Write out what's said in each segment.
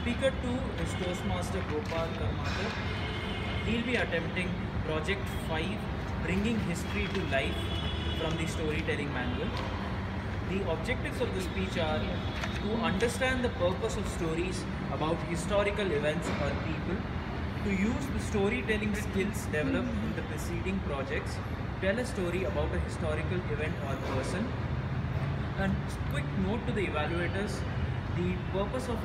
Speaker 2 is Toastmaster Gopal Karmakar. He'll be attempting Project 5, bringing history to life from the storytelling manual. The objectives of the speech are to understand the purpose of stories about historical events or people, to use the storytelling skills developed in the preceding projects, tell a story about a historical event or person. And quick note to the evaluators, the purpose of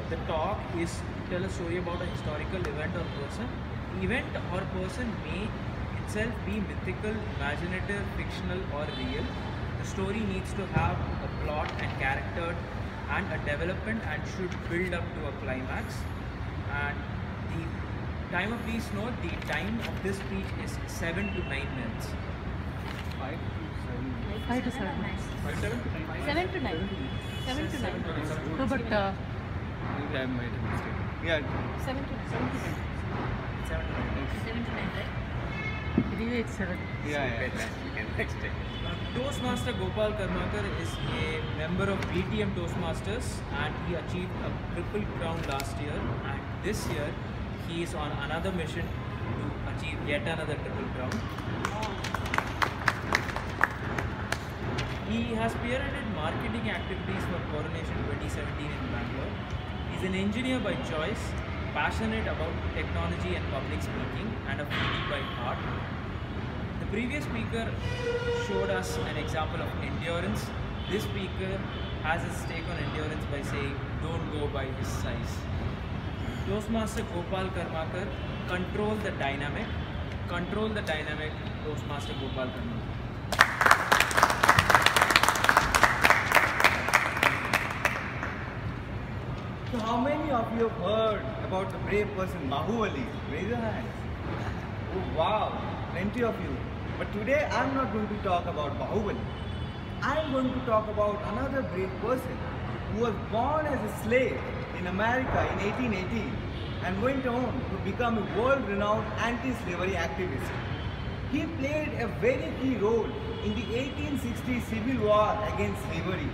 the talk is to tell a story about a historical event or person. Event or person may itself be mythical, imaginative, fictional or real. The story needs to have a plot and character and a development and should build up to a climax. And the time of please note, the time of this speech is 7 to 9 minutes. 5 to 7. 7 to 9. 7 to 9. No, but I made a mistake. Yeah. 7 to 9. 7 to 9. 7 to 9, right? Anyway, it's 7. Yeah. Toastmaster Gopal Karmakar is a member of BTM Toastmasters and he achieved a triple crown last year, and this year he is on another mission to achieve yet another triple crown. He has spearheaded marketing activities for Coronation 2017 in Bangalore. He is an engineer by choice, passionate about technology and public speaking, and a foodie by heart. The previous speaker showed us an example of endurance. This speaker has his take on endurance by saying, don't go by his size. Toastmaster Gopal Karmakar, control the dynamic. Control the dynamic, Toastmaster Gopal Karmakar. So how many of you have heard about the brave person Bahubali? Raise your hands. Oh wow, plenty of you. But today I am not going to talk about Bahubali. I am going to talk about another brave person who was born as a slave in America in 1818 and went on to become a world-renowned anti-slavery activist. He played a very key role in the 1860 Civil War against slavery,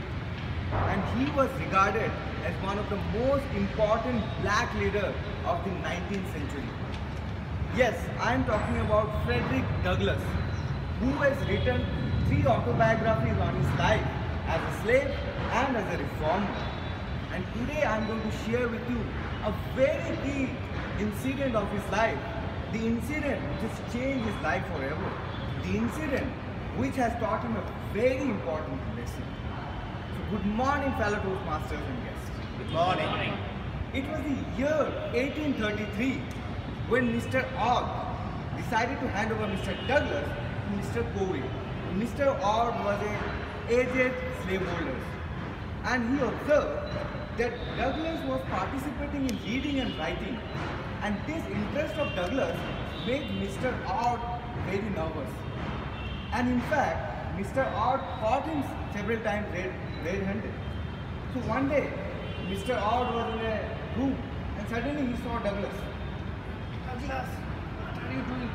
and he was regarded as one of the most important black leaders of the 19th century. Yes, I am talking about Frederick Douglass, who has written 3 autobiographies on his life as a slave and as a reformer. And today I am going to share with you a very key incident of his life, the incident which has changed his life forever, the incident which has taught him a very important lesson. So good morning, fellow Toastmasters and guests. Good morning. It was the year 1833 when Mr. Ord decided to hand over Mr. Douglass to Mr. Covey. Mr. Ord was an aged slaveholder, and he observed that Douglass was participating in reading and writing, and this interest of Douglass made Mr. Ord very nervous. And in fact, Mr. Ord caught him several times red-handed. So one day, Mr. Ord was in a room and suddenly he saw Douglass. Douglass, what are you doing?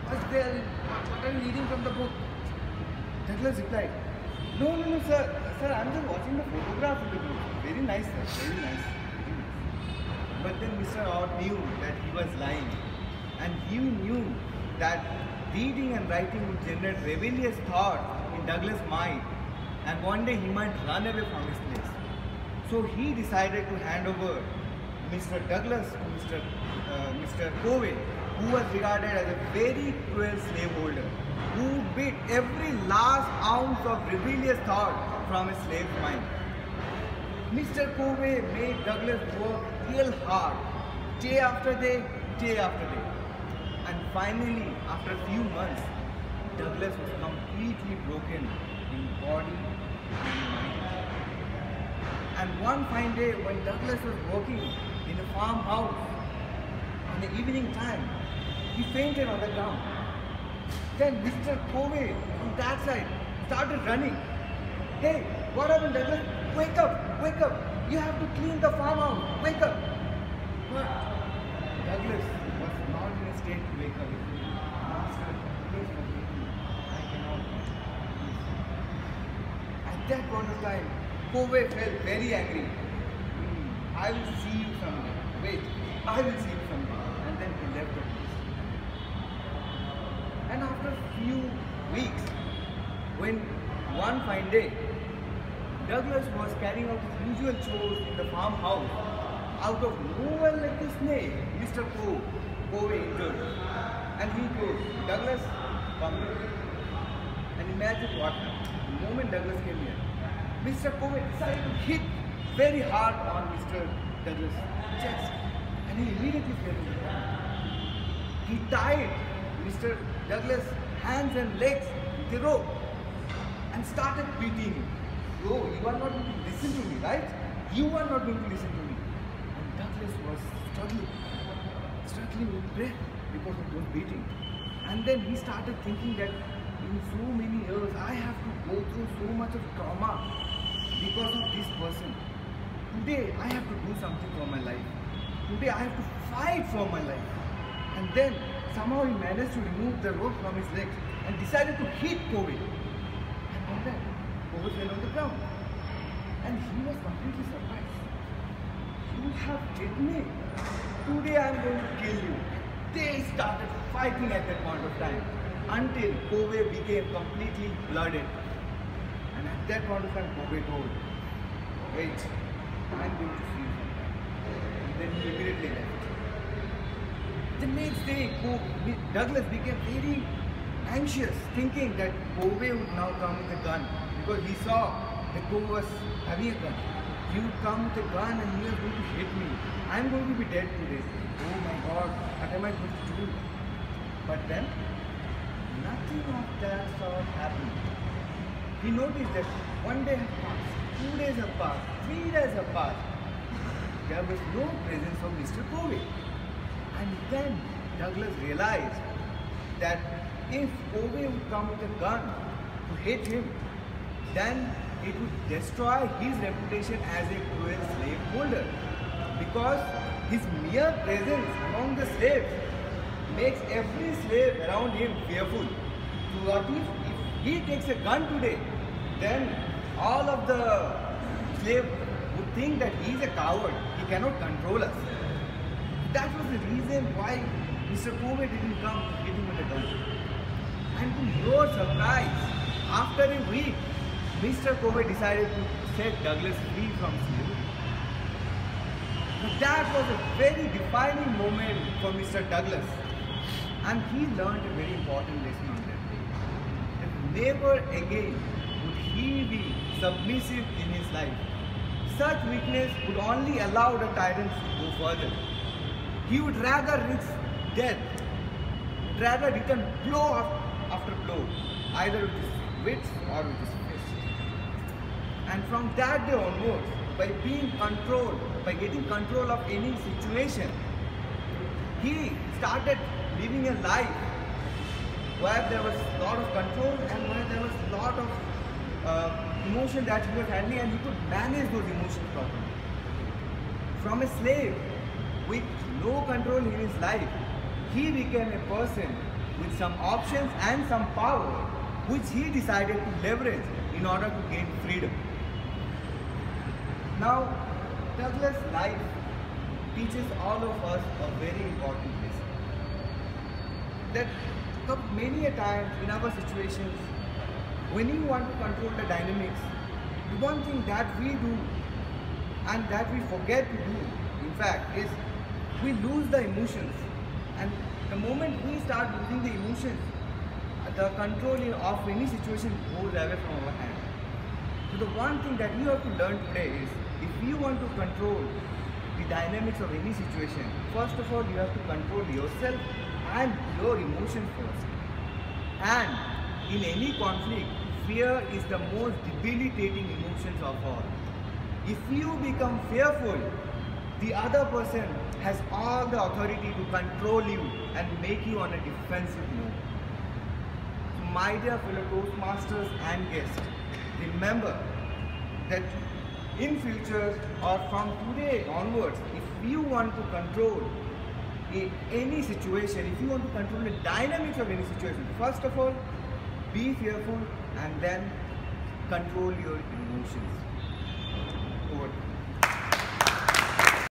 What's there? What are you reading from the book? Douglass replied, No, sir. Sir, I'm just watching the photograph of the book. Very nice, sir. Very nice. But then Mr. Ord knew that he was lying. And he knew that reading and writing would generate rebellious thought in Douglas' mind. And one day he might run away from his place. So he decided to hand over Mr. Douglass to Mr. Covey, who was regarded as a very cruel slaveholder, who beat every last ounce of rebellious thought from his slave's mind. Mr. Covey made Douglass work real hard, day after day, day after day. And finally, after a few months, Douglass was completely broken in body and mind. And one fine day, when Douglass was working in a farmhouse in the evening time, he fainted on the ground. Then Mr. Covey from that side started running. Hey, what happened, Douglass? Wake up, wake up. You have to clean the farmhouse. Wake up. But Douglass was not in a state to wake up. Master, please forgive me. I cannot. At that point of time, Covey felt very angry. I will see you someday. Wait, I will see you someday. And then he left the place. And after a few weeks, when one fine day, Douglas was carrying out his usual chores in the farmhouse, out of nowhere like a snake, Mr. Covey entered. And he told, Douglas, come here. And imagine what happened. The moment Douglas came here, Mr. Covey decided to hit very hard on Mr. Douglas' chest. And he immediately fell to the ground. He tied Mr. Douglas' hands and legs with a rope and started beating him. Oh, you are not going to listen to me, right? You are not going to listen to me. And Douglas was struggling with breath because of those beating. And then he started thinking that in so many years I have to go through so much of trauma because of this person. Today I have to do something for my life. Today I have to fight for my life. And then somehow he managed to remove the rope from his legs and decided to hit Covey. And then Covey fell on the ground. And he was completely surprised. You have hit me. Today I am going to kill you. They started fighting at that point of time until Covey became completely blooded. And at that point of time, Covey told, wait, I am going to see you sometime. And then he immediately left. The next day, Douglas became very anxious, thinking that Covey would now come with a gun because he saw that Covey was having a gun. He would come with a gun and he was going to hit me. I am going to be dead today. Oh my God, what am I going to do? But then, nothing of that sort happened. He noticed that one day has passed, 2 days have passed, 3 days have passed. There was no presence of Mr. Covey. And then Douglas realized that if Covey would come with a gun to hit him, then it would destroy his reputation as a cruel slave holder. Because his mere presence among the slaves makes every slave around him fearful. So what if he takes a gun today, then all of the slaves would think that he is a coward, he cannot control us. That was the reason why Mr. Covey didn't come to hit him with a gun. And to your surprise, after a week, Mr. Covey decided to set Douglas free from slavery. But that was a very defining moment for Mr. Douglas. And he learned a very important lesson on that day. That never again would he be submissive in his life. Such weakness would only allow the tyrants to go further. He would rather risk death, rather return blow after blow, either with his wits or with his fist. And from that day onwards, by being controlled, by getting control of any situation, he started living a life where there was a lot of control and where there was a lot of emotion that he was handling, and he could manage those emotions properly. From a slave with no control in his life, he became a person with some options and some power which he decided to leverage in order to gain freedom. Now, Douglas' life teaches all of us a very important lesson. That many a times in our situations, when you want to control the dynamics, the one thing that we do and that we forget to do, in fact, is we lose the emotions. And the moment we start losing the emotions, the control of any situation goes away from our hand. So the one thing that you have to learn today is, if you want to control the dynamics of any situation, first of all you have to control yourself and your emotions first. And in any conflict, fear is the most debilitating emotions of all. If you become fearful, the other person has all the authority to control you and make you on a defensive mode. So my dear fellow Toastmasters and guests, remember that in future or from today onwards, if you want to control any situation, if you want to control the dynamics of any situation, first of all, be fearful and then control your emotions.